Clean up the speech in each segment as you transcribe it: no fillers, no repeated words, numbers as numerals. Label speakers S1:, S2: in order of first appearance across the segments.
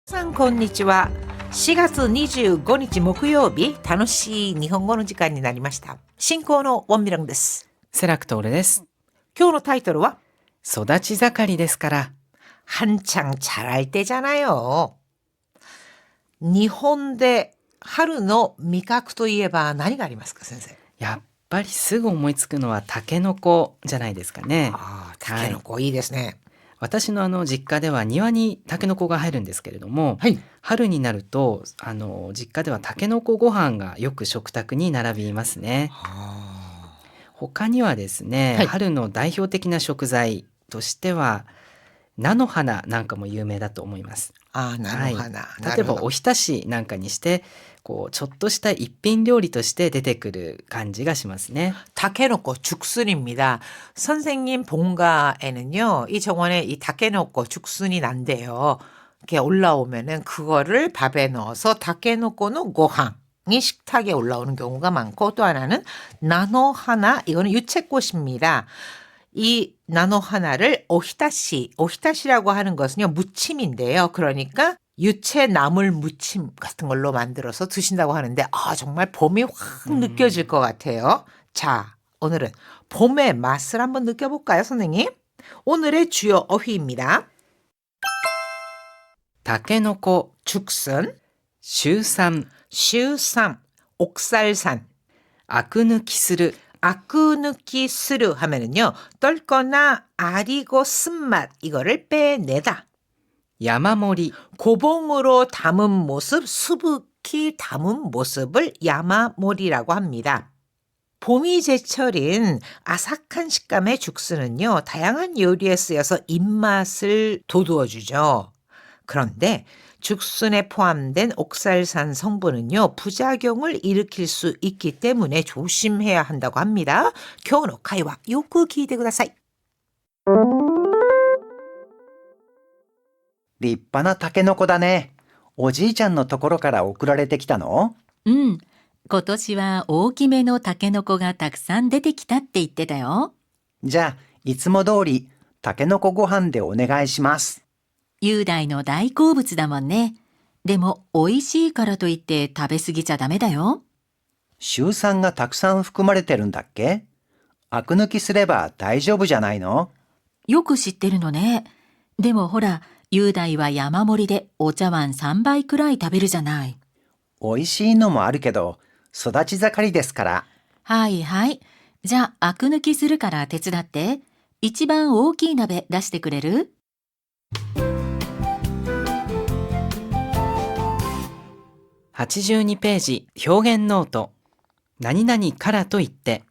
S1: さんこんにちは。4月25日木曜日、楽しい日本語の時間になりました。進行のウォンミランです。
S2: セラクトールです。
S1: 今日のタイトルは
S2: 育ち盛りですから。
S1: 한창 자랄 때잖아요. 日本で春の味覚といえば何がありますか、先生。
S2: やっぱりすぐ思いつくのはタケノコじゃないですかね。
S1: タケノコいいですね。
S2: 私の実家では庭にタケノコが入るんですけれども、
S1: はい。
S2: 春になると実家ではタケノコご飯がよく食卓に並びますね。他にはですね、
S1: はい
S2: 春の代表的な食材としては菜の花なんかも有名だと思います。
S1: 菜の花。
S2: 例えばおひたしなんかにしてちょっとした一品料理として出てくる感じがしますね。
S1: 타케노코 죽순입니다. 선생님 본가에는요, 이 정원에 이 타케노코 죽순이 난대요. 이렇게 올라오면은 그거를 밥에 넣어서 타케노코는 고항이 식탁에 올라오는 경우가 많고, 또 하나는 나노하나, 이거는 유채꽃입니다. 이 나노하나를 오히타시라고 하는 것은요, 무침인데요. 그러니까 유채 나물 무침 같은 걸로 만들어서 드신다고 하는데 정말 봄이 확 느껴질 것 같아요. 자, 오늘은 봄의 맛을 한번 느껴볼까요, 선생님? 오늘의 주요 어휘입니다.
S2: タケノコ、
S1: 죽순,
S2: シュウサン、
S1: 슈삼, 옥살산,
S2: アク抜きする、
S1: 아쿠누키 스르 하면은요, 떨거나 아리고 쓴맛 이거를 빼내다.
S2: 山盛り、
S1: 고봉으로 담은 모습, 수북히 담은 모습을 야마모리라고 합니다. 봄이 제철인 아삭한 식감의 죽순은요, 다양한 요리에 쓰여서 입맛을 돋우어주죠. 그런데 죽순에 포함된 옥살산 성분은요, 부작용을 일으킬 수 있기 때문에 조심해야 한다고 합니다. 今日の会話よく聞いてください。
S3: 立派なタケノコだね。おじいちゃんのところから送られてきたの？
S4: うん。今年は大きめのタケノコがたくさん出てきたって言ってたよ。
S3: じゃあ、いつも通りタケノコご飯でお願いします。
S4: 雄大の大好物だもんね。でも美味しいからといって食べ過ぎちゃダメだよ。
S3: シュウ酸がたくさん含まれてるんだっけ？アク抜きすれば大丈夫じゃないの？
S4: よく知ってるのね。でもほら、雄大は山盛りでお茶碗3杯くらい食べるじゃない。
S3: 美味しいのもあるけど、育ち盛りですから。
S4: はいはい。じゃあ、アク抜きするから手伝って。一番大きい鍋出してくれる
S2: ？82ページ、表現ノート。何々からと言って。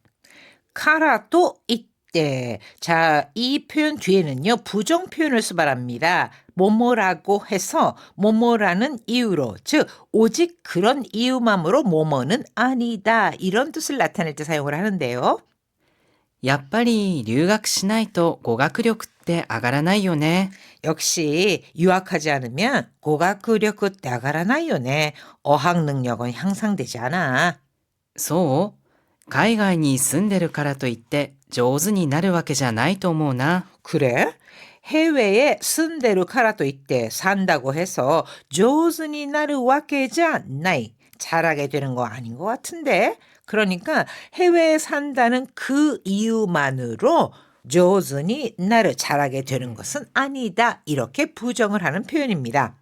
S1: 카라도 이때. 자, 이 표현 뒤에는요, 부정 표현을 수발합니다. 뭐뭐라고 해서 뭐뭐라는 이유로, 즉 오직 그런 이유만으로 뭐뭐는 아니다, 이런 뜻을 나타낼 때 사용을 하는데요.
S2: やっぱり留学しないと語学力って上がらないよね。
S1: 역시 유학하지 않으면 고학력은 나가라나요 네. 어학 능력은 향상되지 않아.
S2: そう？海外に住んでるからといって上手になるわけじゃないと思うな。
S1: 그래? 해외에 쓴대로 카라도 있대. 산다고 해서 조즈니 나르 와케자 나이. 잘하게 되는 거 아닌 것 같은데. 그러니까 해외에 산다는 그 이유만으로 조즈니 나르 잘하게 되는 것은 아니다. 이렇게 부정을 하는 표현입니다.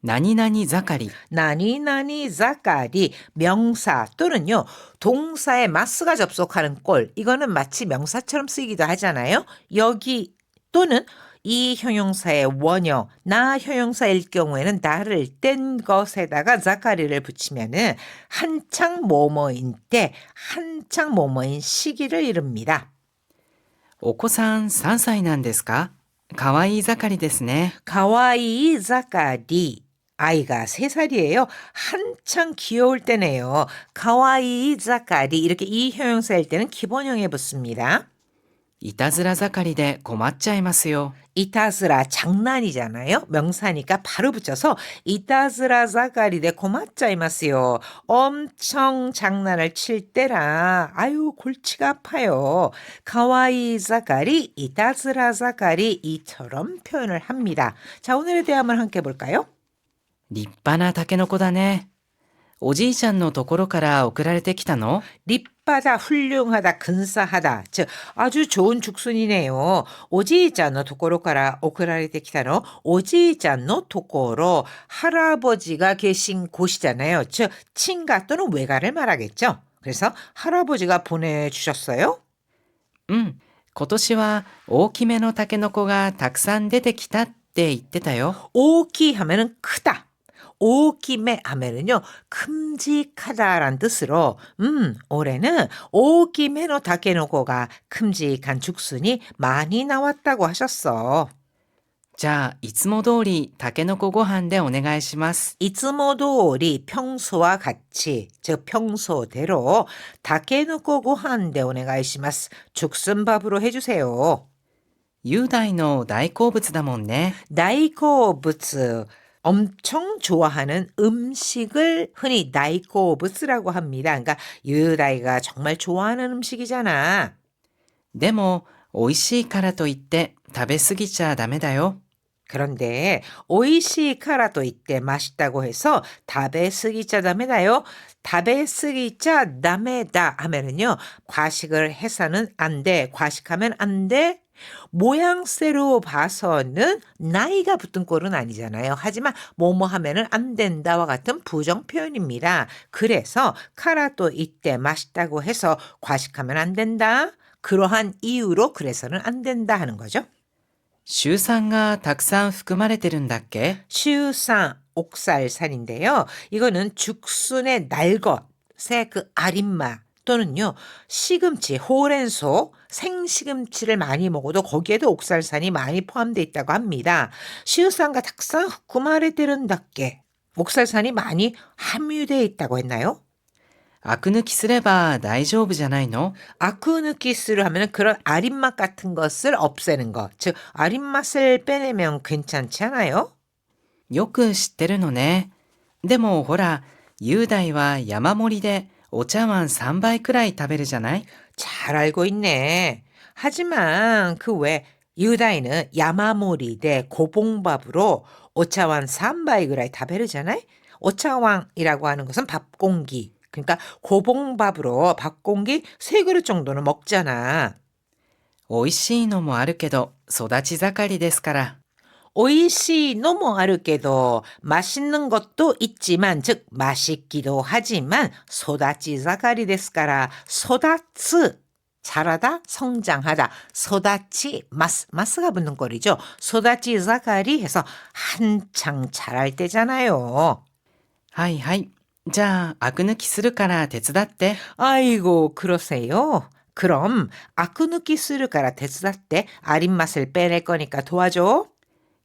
S2: 何々盛り、
S1: 나니나니 자까리 명사 또는요 동사에 마스가 접속하는 꼴, 이거는 마치 명사처럼 쓰이기도 하잖아요. 여기 또는 이 형용사의 원형 나 형용사일 경우에는 나를 뗀 것에다가 자까리를 붙이면은 한창 뭐뭐인 때, 한창 뭐뭐인 시기를 이릅니다.
S2: お子さん3歳なんですか？かわいい盛りですね。
S1: 가와이 자까리. 아이가 3살이에요. 한창 귀여울 때네요. 가와이 자까리. 이렇게 이 형용사일 때는 기본형에 붙습니다.
S2: いたずら盛りで困っちゃいますよ。
S1: 이타스라 장난이잖아요. 명사니까 바로 붙여서 이타스라 자까리데 고맙자이마스요. 엄청 장난을 칠 때라 아유 골치가 아파요. 가와이 자까리, 이타스라 자까리 이처럼 표현을 합니다. 자, 오늘의 대화문 함께 볼까요?
S2: 立派なタケノコだね。おじいちゃんのところから送られてきたの？
S1: 립하다, 훌륭하다, 근사하다. 즉, 아주 좋은 죽순이네요. 오지이짠노 도코로카라 오크라레테키타노. 오지이짠노 도코로 할아버지가 계신 곳이잖아요. 즉, 친가 또는 외가를 말하겠죠. 그래서 할아버지가 보내주셨어요.
S2: うん。今年は大きめのタケノコがたくさん出てきたって言ってたよ。
S1: 오키 하면은 크다. 오키메 하면은요, 큼직하다란 뜻으로, 올해는 오키메노 다케노코가 큼직한 죽순이 많이 나왔다고 하셨어.
S2: じゃあ、いつも通りタケノコご飯でお願いします。
S1: 이츠모도리 평소와 같이, 즉 평소대로 다케노코 고한데 오네가이시마스. 죽순밥으로 해주세요.
S2: 雄大の大好物だもんね。
S1: 나이코부츠. 엄청 좋아하는 음식을 흔히 나이코부츠라고 합니다. 그러니까 유다이가 정말 좋아하는 음식이잖아.
S2: でも、美味しいからといって食べ過ぎちゃダメだよ。
S1: 그런데 오이시카라도 이때 맛있다고 해서 다베스기짜 다메다요. 다베스기짜 다메다 하면은요. 과식을 해서는 안 돼. 과식하면 안 돼. 모양새로 봐서는 나이가 붙은 꼴은 아니잖아요. 하지만 뭐뭐 하면은 안 된다와 같은 부정 표현입니다. 그래서 카라또 이때 맛있다고 해서 과식하면 안 된다. 그러한 이유로 그래서는 안 된다 하는 거죠.
S2: シュウ酸がたくさん含まれてるんだっけ？
S1: 슈산, 옥살산인데요. 이거는 죽순의 날것의 그 아린맛 또는요. 시금치, 호렌소, 생시금치를 많이 먹어도 거기에도 옥살산이 많이 포함되어 있다고 합니다. 슈산과 닭산 후쿠마레테른답게 옥살산이 많이 함유되어 있다고 했나요?
S2: アク抜きすれば大丈夫じゃないの？
S1: 아쿠누키스를 하면 그런 아린맛 같은 것을 없애는 것. 즉 아린맛을 빼내면 괜찮지 않아요?
S2: よく知ってるのね。でもほら、雄大は山盛りでお茶碗3杯くらい食べるじゃない？
S1: 잘 알고 있네. 하지만 그 외 유다이는 야마모리대 고봉밥으로 오차완 3바이 그라이 다베르잖아요. 오차왕이라고 하는 것은 밥공기. 그러니까 고봉밥으로 밥공기 3그릇 정도는 먹잖아.
S2: 美味しいのもあるけど、育ち盛りですから。
S1: 오이시 너무 아르게도 맛있는 것도 있지만 즉 맛있기도 하지만 소다치 자가리 데스까라 소다츠 자라다 성장하다 소다치 마스가 붙는 꼴이죠. 소다치 자가리 해서 한창 자랄 때잖아요.
S2: はいはい。じゃあ、アク抜きするから手伝って。
S1: 아이고 그러세요? 그럼 아쿠누키 쓰르까라 데스다때 아린 맛을 빼낼 거니까 도와줘.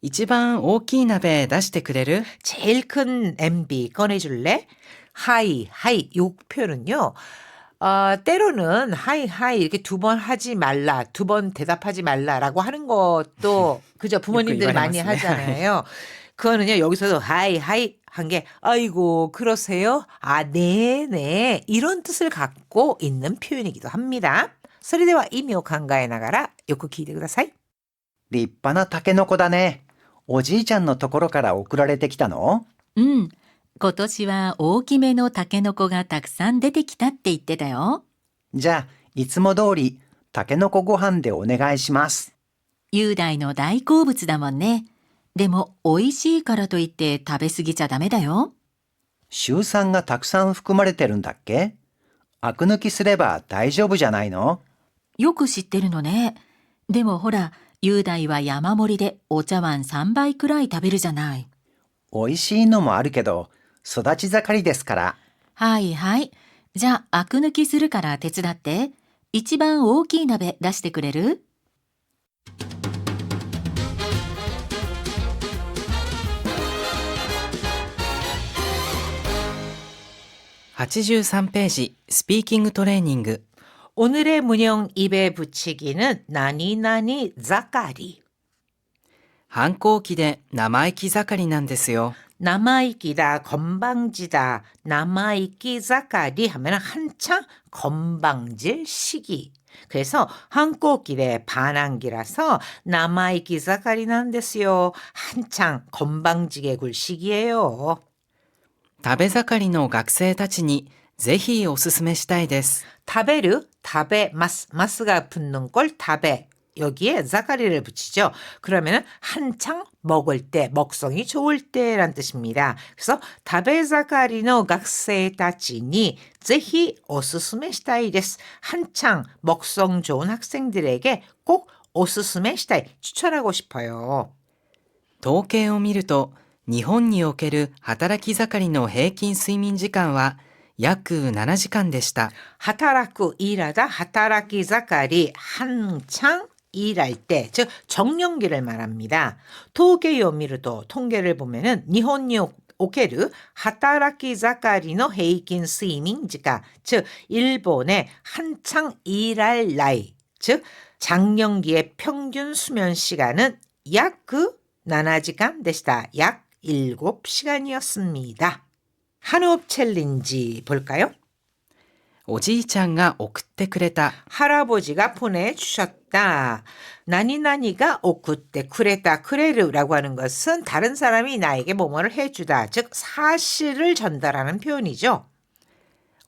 S2: 一番大きい鍋出してくれる？
S1: 제일 큰 MB 꺼내줄래? 하이 요 표현은요. 때로는 하이 이렇게 2번 하지 말라 2번 대답하지 말라라고 하는 것도 그죠 부모님들이 많이 하잖아요. 그거는요 여기서도 하이 한 게 아이고 그러세요? 아 네네 이런 뜻을 갖고 있는 표현이기도 합니다. それでは意味を考えながらよく聞いてください。
S3: 立派なタケノコだね。おじいちゃんのところから送られてきたの？
S4: うん。今年は大きめのタケノコがたくさん出てきたって言ってたよ。
S3: じゃあ、いつも通りタケノコご飯でお願いします。
S4: 雄大の大好物だもんね。でも美味しいからといって食べ過ぎちゃダメだよ。
S3: シュウ酸がたくさん含まれてるんだっけ？アク抜きすれば大丈夫じゃないの？
S4: よく知ってるのね。でもほら、雄大は山盛りでお茶碗3杯くらい食べるじゃない。
S3: 美味しいのもあるけど、育ち盛りですから。
S4: はいはい。じゃあ、アク抜きするから手伝って。一番大きい鍋出してくれる
S2: 83ページ、スピーキングトレーニング。
S1: 오늘의 문형 입에 붙이기는 나니나니 자카리.
S2: 反抗期で生意気盛りなんですよ。
S1: 남아있기다 건방지다 남아있기 자카리 하면 한창 건방질 시기 그래서 한국길의 반항기라서 남아있기 자갈이 난 데스요. 한창 건방지게 굴 시기예요.
S2: 食べ盛りの学生たちにぜひおすすめしたいです。
S1: 다베르, 다베, 마스가 붙는 걸 다베. 여기에 자가리를 붙이죠. 그러면 한창 먹을 때, 먹성이 좋을 때란 뜻입니다. 그래서 다베 자가리노 각세 따지니 제히 오스스메 시타이 데스. 한창 먹성 좋은 학생들에게 꼭 오스스메 시타이 추천하고 싶어요.
S2: 統計を見ると、日本における働き盛りの平均睡眠時間は約7時間でした。
S1: 하타라쿠 일하다 하타라키 자가리 한창 일할 때, 즉 정년기를 말합니다. 토게요 미르도 통계를 보면은 니혼니 오케르 하타라키 자가리노 헤이킨 스이밍 지가, 즉 일본의 한창 일할 나이, 즉 장년기의 평균 수면 시간은 약 7시간 되시다. 약 7시간이었습니다. 한호흡 챌린지 볼까요?
S2: おじいちゃんが送ってくれた。
S1: 할아버지가 보내주셨다. 나니나니가 오쿠테 쿠레타 쿠레르라고 하는 것은 다른 사람이 나에게 뭐뭐를 해주다. 즉 사실을 전달하는 표현이죠.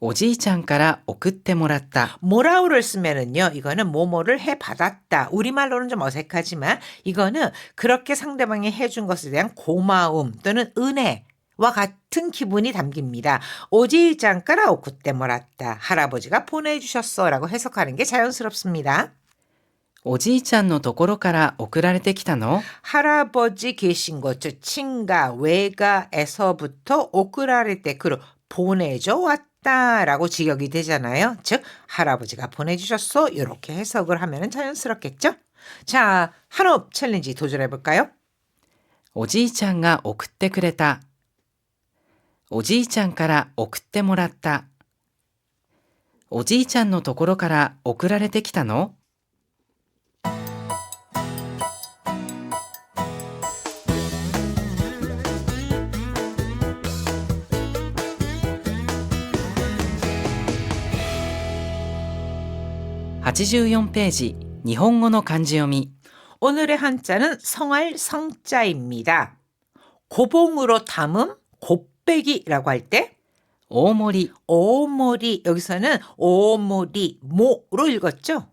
S2: おじいちゃんから送ってもらった。
S1: 뭐라우를 쓰면은요, 이거는 뭐뭐를 해받았다. 우리말로는 좀 어색하지만 이거는 그렇게 상대방이 해준 것에 대한 고마움 또는 은혜와 같은 기분이 담깁니다. 오지이짱까라 오쿠테 모랐다. 할아버지가 보내주셨어라고 해석하는 게 자연스럽습니다.
S2: おじいちゃんのところから送られてきたの？
S1: 할아버지 계신 곳, 즉 친가, 외가에서부터 오쿠라레테크로 보내줘 왔다라고 직역이 되잖아요. 즉 할아버지가 보내주셨어. 이렇게 해석을 하면 자연스럽겠죠? 자, 한호흡 챌린지 도전해 볼까요?
S2: おじいちゃんが送ってくれた。おじいちゃんから送ってもらった。おじいちゃんのところから送られてきたの？ 84ページ、日本語の漢字読み。
S1: 오늘의 한자는 성할 성자입니다. 고봉으로 담음 곱빼기라고 할 때
S2: 大盛り、
S1: 오모리, 여기서는 오모리 모로 읽었죠.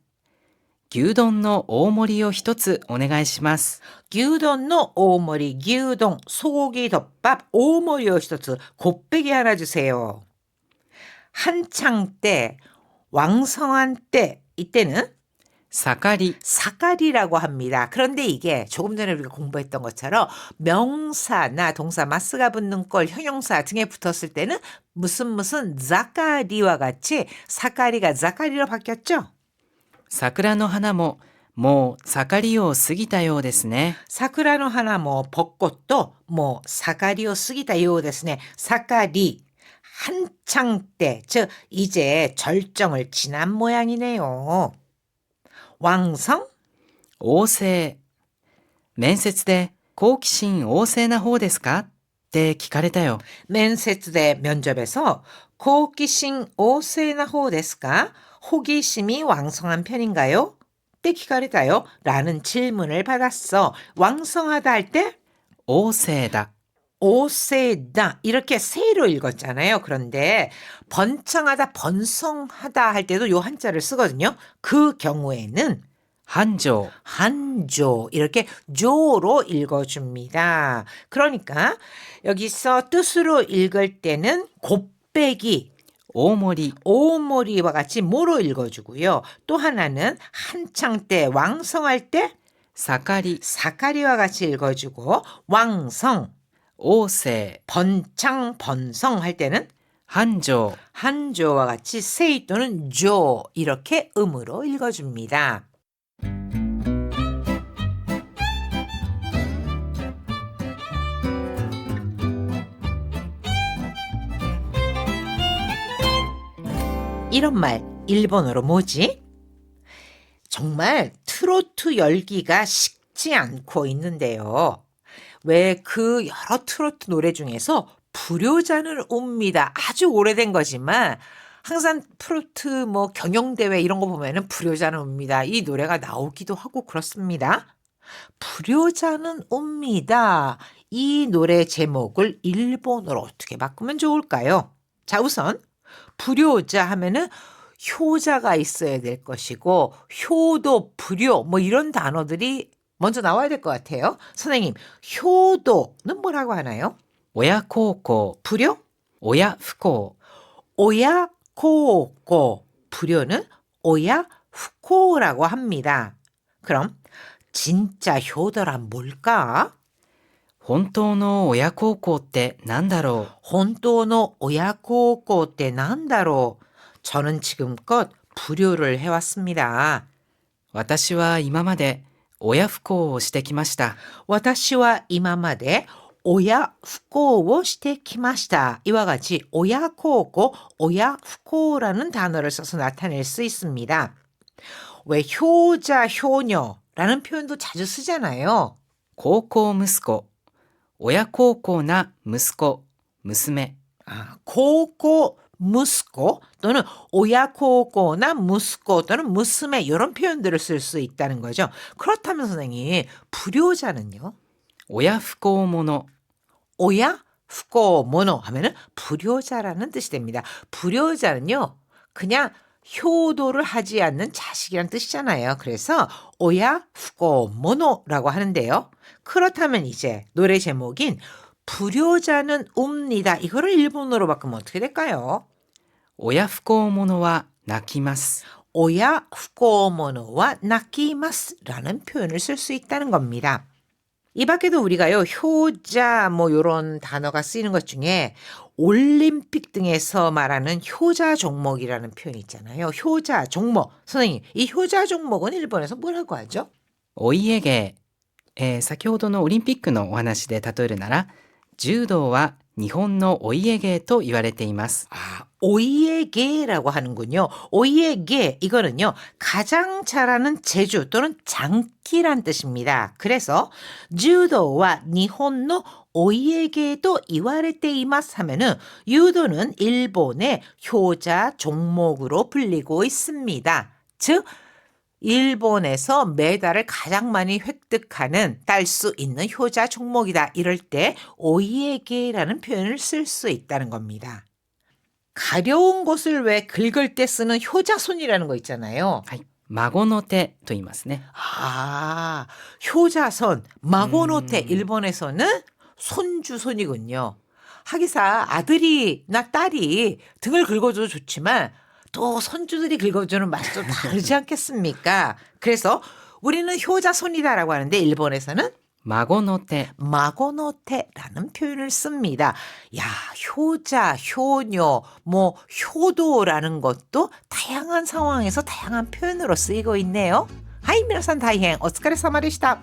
S2: 牛丼の大盛りを一つお願いします。
S1: gyudon의 오모리, gyudon, 소고기 덮밥 오모리요 히토츠, 곱빼기 하나 주세요. 한창 때, 왕성한 때, 이때는
S2: 盛り、
S1: 사가리라고 합니다. 그런데 이게 조금 전에 우리가 공부했던 것처럼 명사나 동사 마스가 붙는 걸 형용사 등에 붙었을 때는 무슨 자가리와 같이 사가리가 자가리로 바뀌었죠.
S2: 桜の花ももう盛りを過ぎたようですね。
S1: 사쿠라노 하나 뭐 벚꽃도 뭐 사가리오 쓰기다 요ですね. 사가리 한창 때, 즉 이제 절정을 지난 모양이네요. 왕성
S2: 旺盛。面接で好奇心旺盛な方ですかって聞かれたよ。
S1: 면세대 면접에서 호기심 오세나 호데스까? 호기심이 왕성한 편인가요? 때 기다리다요? 라는 질문을 받았어. 왕성하다 할 때
S2: 旺盛だ。
S1: 오세다 이렇게 세로 읽었잖아요. 그런데 번창하다 번성하다 할 때도 요 한자를 쓰거든요. 그 경우에는
S2: 繁盛。
S1: 한조 이렇게 조로 읽어줍니다. 그러니까 여기서 뜻으로 읽을 때는 곱빼기
S2: 大盛り。
S1: 오모리와 같이 모로 읽어주고요. 또 하나는 한창 때 왕성할 때
S2: 盛り。
S1: 사카리와 같이 읽어주고 왕성
S2: 旺盛。
S1: 번창 번성 할 때는
S2: 繁盛。
S1: 한조와 같이 세이 또는 조 이렇게 음으로 읽어줍니다. 이런 말 일본어로 뭐지? 정말 트로트 열기가 식지 않고 있는데요. 왜 그 여러 트로트 노래 중에서 불효자는 옵니다. 아주 오래된 거지만 항상 트로트 뭐 경영대회 이런 거 보면은 불효자는 옵니다. 이 노래가 나오기도 하고 그렇습니다. 불효자는 옵니다. 이 노래 제목을 일본어로 어떻게 바꾸면 좋을까요? 자, 우선 불효자 하면은 효자가 있어야 될 것이고 효도, 불효 뭐 이런 단어들이 먼저 나와야 될 것 같아요. 선생님, 효도는 뭐라고 하나요?
S2: 親孝行、
S1: 불효?
S2: 親不孝、
S1: 오야 코고 불효는 오야 후코라고 합니다. 그럼 진짜 효도란 뭘까?
S2: 本当の親孝行って何だろう。
S1: 혼또노 오야 코고 때 난다로. 저는 지금껏 불효를 해왔습니다.
S2: 私は今まで親不孝をしてきました。
S1: 와타시와 이마마데 오야 후코をしてきました. 이와 같이 오야 코고 오야 후코라는 단어를 써서 나타낼 수 있습니다. 왜 효자, 효녀라는 표현도 자주 쓰잖아요.
S2: 孝行息子、親孝行な息子、娘。
S1: 고고 무스코 또는 오야코고나 무스코 또는 무스메 이런 표현들을 쓸 수 있다는 거죠. 그렇다면 선생님, 불효자는요?
S2: 親不孝者、
S1: 오야 후코 모노 하면은 불효자라는 뜻이 됩니다. 불효자는요, 그냥 효도를 하지 않는 자식이란 뜻이잖아요. 그래서 오야 후코 모노라고 하는데요. 그렇다면 이제 노래 제목인 불효자는 옵니다. 이거를 일본어로 바꾸면 어떻게 될까요?
S2: 親不孝者は泣きます。
S1: 오야 후코 모노와 나키마스라는 표현을 쓸 수 있다는 겁니다. 이 밖에도 우리가요, 효자 뭐 요런 단어가 쓰이는 것 중에 올림픽 등에서 말하는 효자 종목이라는 표현이 있잖아요. 효자 종목. 선생님, 이 효자 종목은 일본에서 뭐라고 하죠?
S2: お家芸、先ほどのオリンピックのお話で例えるなら、柔道は日本のお家芸と言われています。
S1: 오이에게라고 하는군요. 오이에게 이거는요, 가장 잘하는 제주 또는 장기란 뜻입니다. 그래서 주도와 니혼노 오이에게도 이와레테이마스 하면은 유도는 일본의 효자 종목으로 불리고 있습니다. 즉 일본에서 메달을 가장 많이 획득하는 딸 수 있는 효자 종목이다. 이럴 때 오이에게라는 표현을 쓸 수 있다는 겁니다. 가려운 것을 왜 긁을 때 쓰는 효자손이라는 거 있잖아요.
S2: はい。孫の手と言いますね。
S1: 효자손, 마고노테 일본에서는 손주손이군요. 하기사 아들이나 딸이 등을 긁어줘도 좋지만 또 손주들이 긁어주는 맛이 좀 다르지 않겠습니까? 그래서 우리는 효자손이다라고 하는데 일본에서는
S2: 孫の手。
S1: 마고노테라는 표현을 씁니다. 야, 효자, 효녀, 뭐 효도라는 것도 다양한 상황에서 다양한 표현으로 쓰이고 있네요. 하이, 미나산 다이행, 오츠카레사마でした.